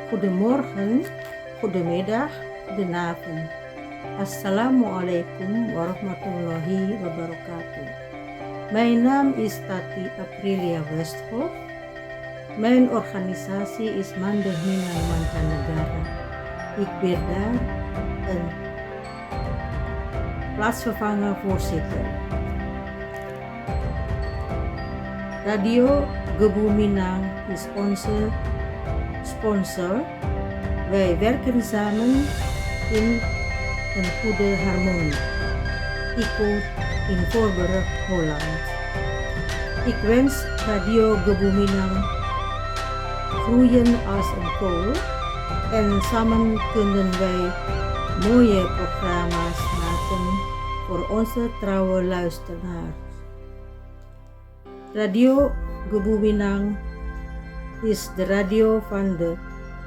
Goedemorgen, goedemiddag, goedenavond. Assalamualaikum warahmatullahi wabarakatuh. Mijn naam is Tati Aprilia Westhoff. Mijn organisatie is Mandeh Minang Mancanegara. Ik ben daar een plaatsvervanger voorzitter. Radio Gebu Minang is onze sponsor. Wij werken samen in een goede harmonie. Ik woon in Voorburg, Holland. Ik wens Radio Gebu Minang groeien als een kool en samen kunnen wij mooie programma's maken voor onze trouwe luisteraars. Radio Gebu Minang is de radio van de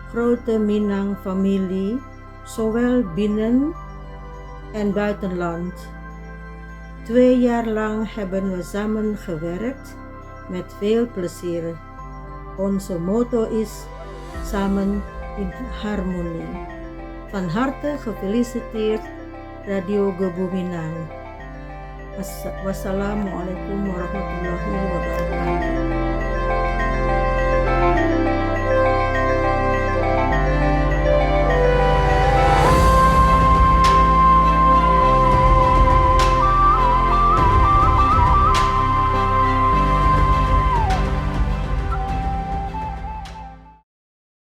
grote Minang-familie, zowel binnen en buitenland. 2 jaar lang hebben we samen gewerkt met veel plezier. Onze motto is samen in harmonie. Van harte gefeliciteerd Radio Gebu Minang. Wassalamualaikum warahmatullahi wabarakatuh.